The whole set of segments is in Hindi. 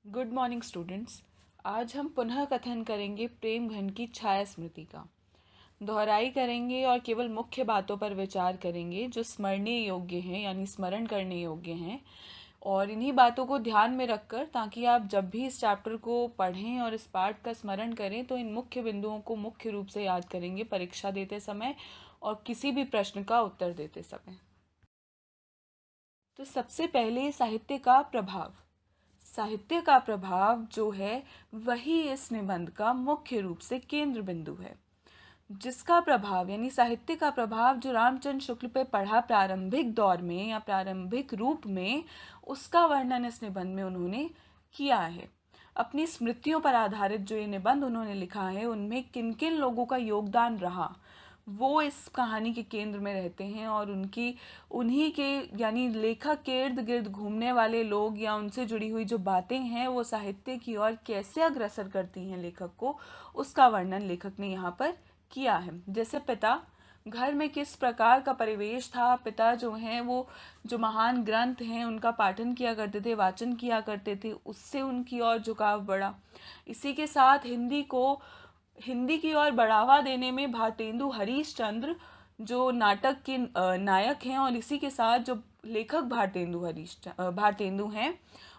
Good morning students. आज हम पुनः कथन करेंगे प्रेम घन की छाया स्मृति का। दोहराई करेंगे और केवल मुख्य बातों पर विचार करेंगे जो स्मरणीय योग्य हैं, यानी स्मरण करने योग्य हैं। और इन्हीं बातों को ध्यान में रखकर, ताकि आप जब भी इस चैप्टर को पढ़ें और इस पाठ का स्मरण करें तो इन मुख्य बिंदुओं को मुख्य रूप से याद करेंगे परीक्षा देते समय और किसी भी प्रश्न का उत्तर देते समय। तो सबसे पहले साहित्य का प्रभाव। साहित्य का प्रभाव जो है वही इस निबंध का मुख्य रूप से केंद्र बिंदु है, जिसका प्रभाव यानी साहित्य का प्रभाव जो रामचंद्र शुक्ल पे पढ़ा प्रारंभिक दौर में या प्रारंभिक रूप में, उसका वर्णन इस निबंध में उन्होंने किया है। अपनी स्मृतियों पर आधारित जो ये निबंध उन्होंने लिखा है, उनमें किन किन लोगों का योगदान रहा वो इस कहानी के केंद्र में रहते हैं। और उन्हीं के यानी लेखक के इर्द गिर्द घूमने वाले लोग या उनसे जुड़ी हुई जो बातें हैं वो साहित्य की ओर कैसे अग्रसर करती हैं लेखक को, उसका वर्णन लेखक ने यहाँ पर किया है। जैसे पिता, घर में किस प्रकार का परिवेश था। पिता जो हैं वो जो महान ग्रंथ हैं उनका पाठन किया करते थे, वाचन किया करते थे, उससे उनकी ओर झुकाव बढ़ा। इसी के साथ हिंदी की ओर बढ़ावा देने में भारतेंदु हरीशचंद्र जो नाटक के नायक हैं, और इसी के साथ जो लेखक भारतेंदु हैं,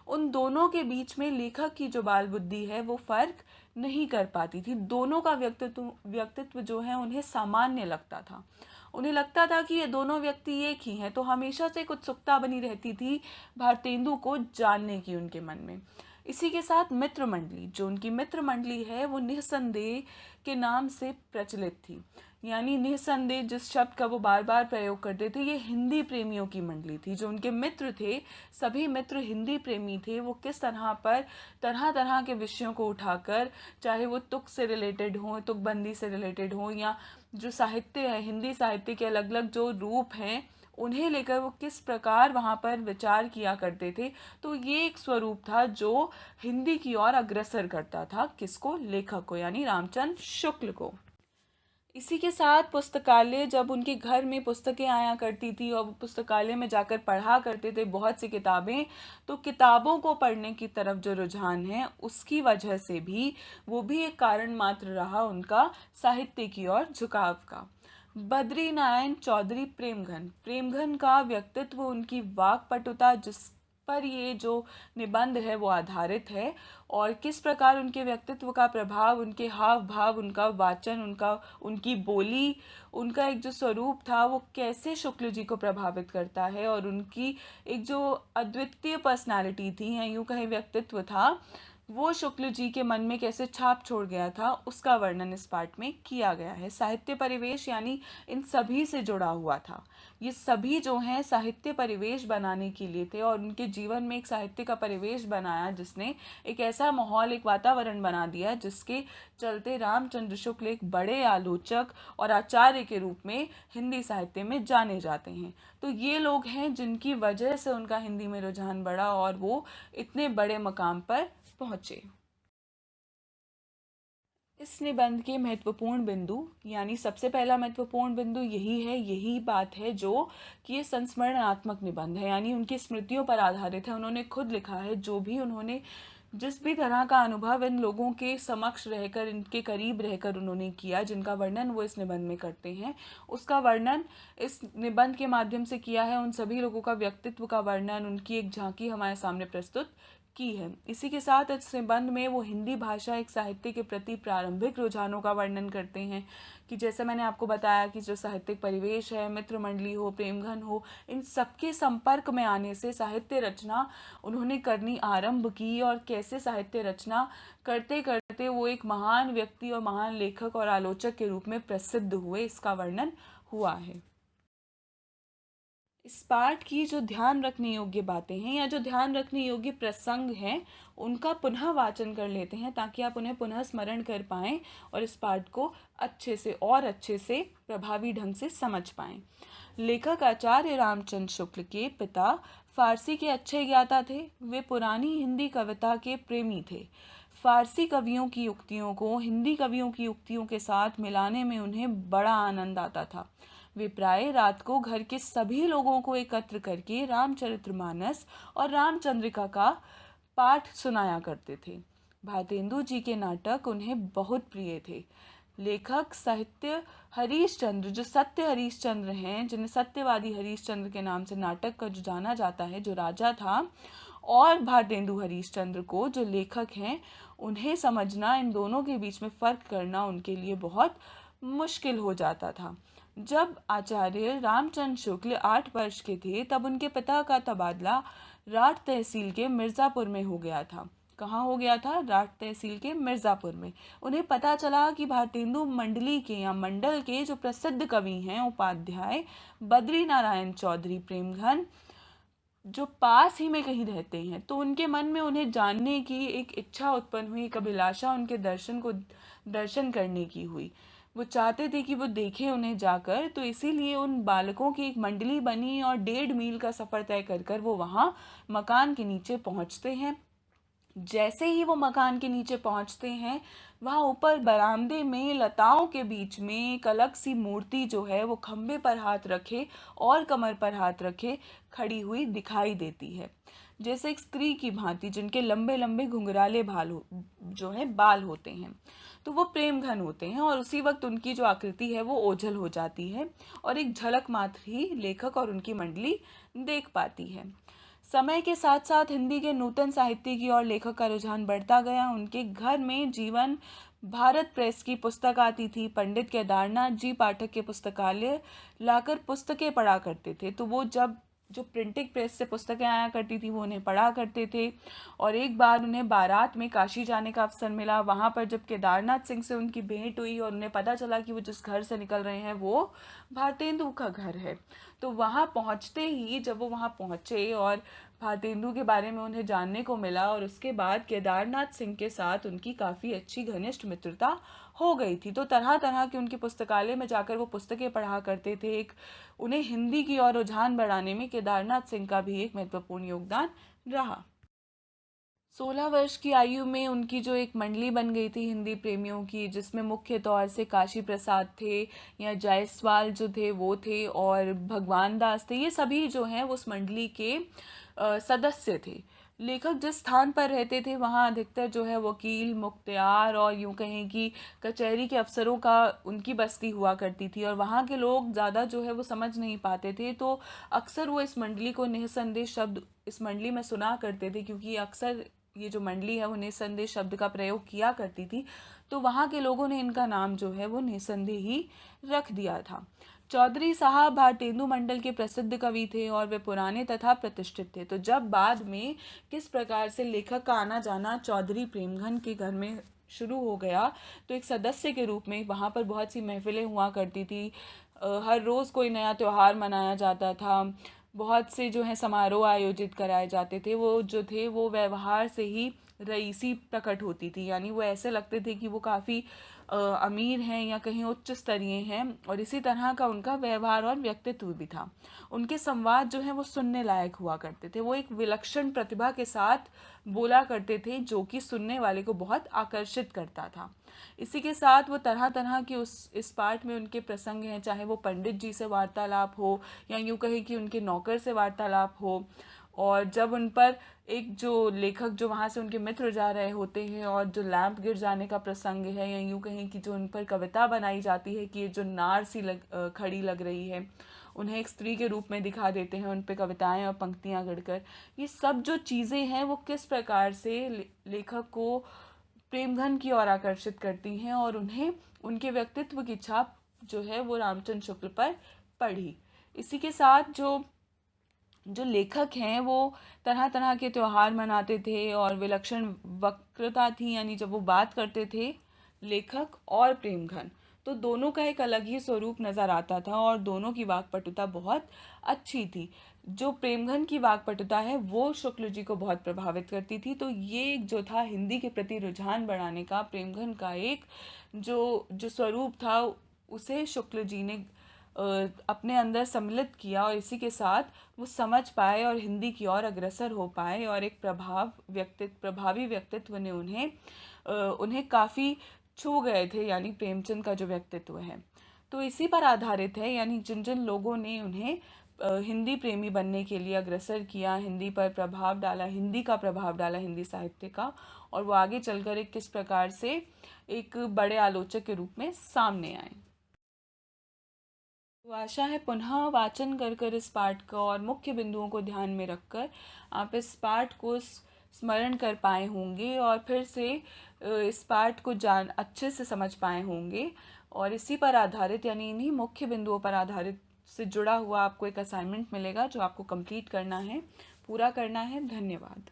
उन दोनों के बीच में लेखक की जो बाल बुद्धि है वो फर्क नहीं कर पाती थी। दोनों का व्यक्तित्व जो है उन्हें सामान्य लगता था। उन्हें लगता था कि ये दोनों व्यक्ति एक ही हैं, तो हमेशा से एक उत्सुकता बनी रहती थी भारतेंदु को जानने की उनके मन में। इसी के साथ मित्र मंडली, जो उनकी मित्र मंडली है वो निःसंदेह के नाम से प्रचलित थी। यानी निःसंदेह जिस शब्द का वो बार बार प्रयोग करते थे, ये हिंदी प्रेमियों की मंडली थी। जो उनके मित्र थे, सभी मित्र हिंदी प्रेमी थे। वो किस तरह पर तरह तरह के विषयों को उठाकर, चाहे वो तुक से रिलेटेड हो, तुकबंदी से रिलेटेड हो, या जो साहित्य है, हिंदी साहित्य के अलग अलग जो रूप हैं, उन्हें लेकर वो किस प्रकार वहाँ पर विचार किया करते थे। तो ये एक स्वरूप था जो हिंदी की ओर अग्रसर करता था। किसको? लेखक को, यानी रामचंद्र शुक्ल को। इसी के साथ पुस्तकालय, जब उनके घर में पुस्तकें आया करती थी और वो पुस्तकालय में जाकर पढ़ा करते थे बहुत सी किताबें, तो किताबों को पढ़ने की तरफ जो रुझान है उसकी वजह से भी वो भी एक कारण मात्र रहा उनका साहित्य की ओर झुकाव का। बद्री नारायण चौधरी प्रेमघन का व्यक्तित्व, उनकी वाक्पटुता, जिस पर ये जो निबंध है वो आधारित है, और किस प्रकार उनके व्यक्तित्व का प्रभाव, उनके हाव भाव, उनका वाचन, उनकी बोली, उनका एक जो स्वरूप था वो कैसे शुक्ल जी को प्रभावित करता है, और उनकी एक जो अद्वितीय पर्सनालिटी थी या यूँ कहें व्यक्तित्व था, वो शुक्ल जी के मन में कैसे छाप छोड़ गया था, उसका वर्णन इस पाठ में किया गया है। साहित्य परिवेश यानी इन सभी से जुड़ा हुआ था। ये सभी जो हैं साहित्य परिवेश बनाने के लिए थे, और उनके जीवन में एक साहित्य का परिवेश बनाया जिसने एक ऐसा माहौल, एक वातावरण बना दिया जिसके चलते रामचंद्र शुक्ल एक बड़े आलोचक और आचार्य के रूप में हिंदी साहित्य में जाने जाते हैं। तो ये लोग हैं जिनकी वजह से उनका हिंदी में रुझान बढ़ा और वो इतने बड़े मकाम पर पहुंचे। इस निबंध के महत्वपूर्ण बिंदु, यानी सबसे पहला महत्वपूर्ण बिंदु यही बात है जो कि ये संस्मरणात्मक निबंध है, यानी उनकी स्मृतियों पर आधारित है। उन्होंने खुद लिखा है, जो भी उन्होंने जिस भी तरह का अनुभव इन लोगों के समक्ष रहकर, इनके करीब रहकर उन्होंने किया, जिनका वर्णन वो इस निबंध में करते हैं, उसका वर्णन इस निबंध के माध्यम से किया है। उन सभी लोगों का व्यक्तित्व का वर्णन, उनकी एक झांकी हमारे सामने प्रस्तुत की है। इसी के साथ इस निबंध में वो हिंदी भाषा एक साहित्य के प्रति प्रारंभिक रुझानों का वर्णन करते हैं, कि जैसे मैंने आपको बताया कि जो साहित्यिक परिवेश है, मित्र मंडली हो, प्रेमघन हो, इन सबके संपर्क में आने से साहित्य रचना उन्होंने करनी आरंभ की, और कैसे साहित्य रचना करते करते वो एक महान व्यक्ति और महान लेखक और आलोचक के रूप में प्रसिद्ध हुए, इसका वर्णन हुआ है। इस पाठ की जो ध्यान रखने योग्य बातें हैं या जो ध्यान रखने योग्य प्रसंग हैं, उनका पुनः वाचन कर लेते हैं ताकि आप उन्हें पुनः स्मरण कर पाएं और इस पाठ को अच्छे से प्रभावी ढंग से समझ पाएं। लेखक आचार्य रामचंद्र शुक्ल के पिता फारसी के अच्छे ज्ञाता थे। वे पुरानी हिंदी कविता के प्रेमी थे। फारसी कवियों की युक्तियों को हिंदी कवियों की युक्तियों के साथ मिलाने में उन्हें बड़ा आनंद आता था। वे प्राय रात को घर के सभी लोगों को एकत्र करके रामचरितमानस और रामचंद्रिका का पाठ सुनाया करते थे। भारतेंदु जी के नाटक उन्हें बहुत प्रिय थे। लेखक साहित्य हरीशचंद्र, जो सत्य हरीशचंद्र हैं, जिन्हें सत्यवादी हरीशचंद्र के नाम से नाटक का जो जाना जाता है, जो राजा था, और भारतेंदु हरीशचंद्र को जो लेखक हैं, उन्हें समझना, इन दोनों के बीच में फ़र्क करना उनके लिए बहुत मुश्किल हो जाता था। जब आचार्य रामचंद्र शुक्ल 8 वर्ष के थे, तब उनके पिता का तबादला राठ तहसील के मिर्ज़ापुर में हो गया था। कहाँ हो गया था? राठ तहसील के मिर्ज़ापुर में। उन्हें पता चला कि भारतेंदु मंडली के या मंडल के जो प्रसिद्ध कवि हैं, उपाध्याय बद्री नारायण चौधरी प्रेमघन, जो पास ही में कहीं रहते हैं। तो उनके मन में उन्हें जानने की एक इच्छा उत्पन्न हुई, एक अभिलाषा उनके दर्शन करने की हुई। वो चाहते थे कि वो देखें उन्हें जाकर, तो इसीलिए उन बालकों की एक मंडली बनी और 1.5 मील का सफ़र तय कर वो वहाँ मकान के नीचे पहुँचते हैं। जैसे ही वो मकान के नीचे पहुंचते हैं, वहाँ ऊपर बरामदे में लताओं के बीच में एक अलग सी मूर्ति जो है वो खंबे पर हाथ रखे और कमर पर हाथ रखे खड़ी हुई दिखाई देती है, जैसे एक स्त्री की भांति, जिनके लंबे लंबे घुंघराले जो है बाल होते हैं। तो वो प्रेमघन होते हैं और उसी वक्त उनकी जो आकृति है वो ओझल हो जाती है और एक झलक मात्र ही लेखक और उनकी मंडली देख पाती है। समय के साथ साथ हिंदी के नूतन साहित्य की ओर लेखक का रुझान बढ़ता गया। उनके घर में जीवन भारत प्रेस की पुस्तक आती थी। पंडित केदारनाथ जी पाठक के पुस्तकालय लाकर पुस्तकें पढ़ा करते थे। तो वो जब जो प्रिंटिंग प्रेस से पुस्तकें आया करती थी, वो उन्हें पढ़ा करते थे। और एक बार उन्हें बारात में काशी जाने का अवसर मिला। वहाँ पर जब केदारनाथ सिंह से उनकी भेंट हुई और उन्हें पता चला कि वो जिस घर से निकल रहे हैं वो भारतेंदु का घर है, तो वहाँ पहुँचते ही जब वो वहाँ पहुँचे और भारतेंदु के बारे में उन्हें जानने को मिला, और उसके बाद केदारनाथ सिंह के साथ उनकी काफ़ी अच्छी घनिष्ठ मित्रता हो गई थी। तो तरह तरह के उनके पुस्तकालय में जाकर वो पुस्तकें पढ़ा करते थे। एक उन्हें हिंदी की ओर रुझान बढ़ाने में केदारनाथ सिंह का भी एक महत्वपूर्ण योगदान रहा। 16 वर्ष की आयु में उनकी जो एक मंडली बन गई थी हिंदी प्रेमियों की, जिसमें मुख्य तौर से काशी प्रसाद थे या जायसवाल जो थे वो थे और भगवान दास थे। ये सभी जो हैं वो उस मंडली के सदस्य थे। लेखक जिस स्थान पर रहते थे वहाँ अधिकतर जो है वकील, मुख्तियार और यूँ कहें कि कचहरी के अफसरों का उनकी बस्ती हुआ करती थी, और वहाँ के लोग ज़्यादा जो है वो समझ नहीं पाते थे। तो अक्सर वो इस मंडली को निःसंदेह शब्द इस मंडली में सुना करते थे, क्योंकि अक्सर ये जो मंडली है वो निःसंदेह शब्द का प्रयोग किया करती थी। तो वहाँ के लोगों ने इनका नाम जो है वो निःसंदेह ही रख दिया था। चौधरी साहब भारतेंदु मंडल के प्रसिद्ध कवि थे और वे पुराने तथा प्रतिष्ठित थे। तो जब बाद में किस प्रकार से लेखक का आना जाना चौधरी प्रेमघन के घर में शुरू हो गया, तो एक सदस्य के रूप में वहाँ पर बहुत सी महफिलें हुआ करती थी। हर रोज़ कोई नया त्यौहार मनाया जाता था। बहुत से जो है समारोह आयोजित कराए जाते थे। वो जो थे वो व्यवहार से ही रईसी प्रकट होती थी, यानी वो ऐसे लगते थे कि वो काफ़ी अमीर हैं या कहीं उच्च स्तरीय हैं, और इसी तरह का उनका व्यवहार और व्यक्तित्व भी था। उनके संवाद जो हैं वो सुनने लायक हुआ करते थे। वो एक विलक्षण प्रतिभा के साथ बोला करते थे, जो कि सुनने वाले को बहुत आकर्षित करता था। इसी के साथ वो तरह तरह के इस पाठ में उनके प्रसंग हैं, चाहे वो पंडित जी से वार्तालाप हो या यूँ कहें कि उनके नौकर से वार्तालाप हो। और जब उन पर एक जो लेखक जो वहाँ से उनके मित्र जा रहे होते हैं और जो लैंप गिर जाने का प्रसंग है, या यूँ कहें कि जो उन पर कविता बनाई जाती है कि ये जो नार सी खड़ी लग रही है, उन्हें एक स्त्री के रूप में दिखा देते हैं उन पर कविताएं और पंक्तियां गढ़कर। ये सब जो चीज़ें हैं वो किस प्रकार से लेखक को प्रेमघन की ओर आकर्षित करती हैं और उन्हें उनके व्यक्तित्व की छाप जो है वो रामचंद्र शुक्ल पर पड़ी। इसी के साथ जो लेखक हैं वो तरह तरह के त्यौहार मनाते थे और विलक्षण वक्तृता थी, यानी जब वो बात करते थे लेखक और प्रेमघन, तो दोनों का एक अलग ही स्वरूप नज़र आता था और दोनों की वाक्पटुता बहुत अच्छी थी। जो प्रेमघन की वाक्पटुता है वो शुक्ल जी को बहुत प्रभावित करती थी। तो ये जो था हिंदी के प्रति रुझान बढ़ाने का प्रेमघन का एक जो स्वरूप था, उसे शुक्ल जी ने अपने अंदर सम्मिलित किया, और इसी के साथ वो समझ पाए और हिंदी की ओर अग्रसर हो पाए, और एक प्रभावी व्यक्तित्व ने उन्हें काफ़ी छू गए थे, यानी प्रेमचंद का जो व्यक्तित्व है। तो इसी पर आधारित है, यानी जिन जिन लोगों ने उन्हें हिंदी प्रेमी बनने के लिए अग्रसर किया, हिंदी पर प्रभाव डाला, हिंदी का प्रभाव डाला, हिंदी साहित्य का, और वो आगे चलकर एक किस प्रकार से एक बड़े आलोचक के रूप में सामने आए। तो आशा है पुनः वाचन कर इस पाठ का और मुख्य बिंदुओं को ध्यान में रखकर आप इस पाठ को स्मरण कर पाए होंगे और फिर से इस पाठ को अच्छे से समझ पाए होंगे, और इसी पर आधारित यानी इन्हीं मुख्य बिंदुओं पर आधारित से जुड़ा हुआ आपको एक असाइनमेंट मिलेगा जो आपको कंप्लीट करना है, पूरा करना है। धन्यवाद।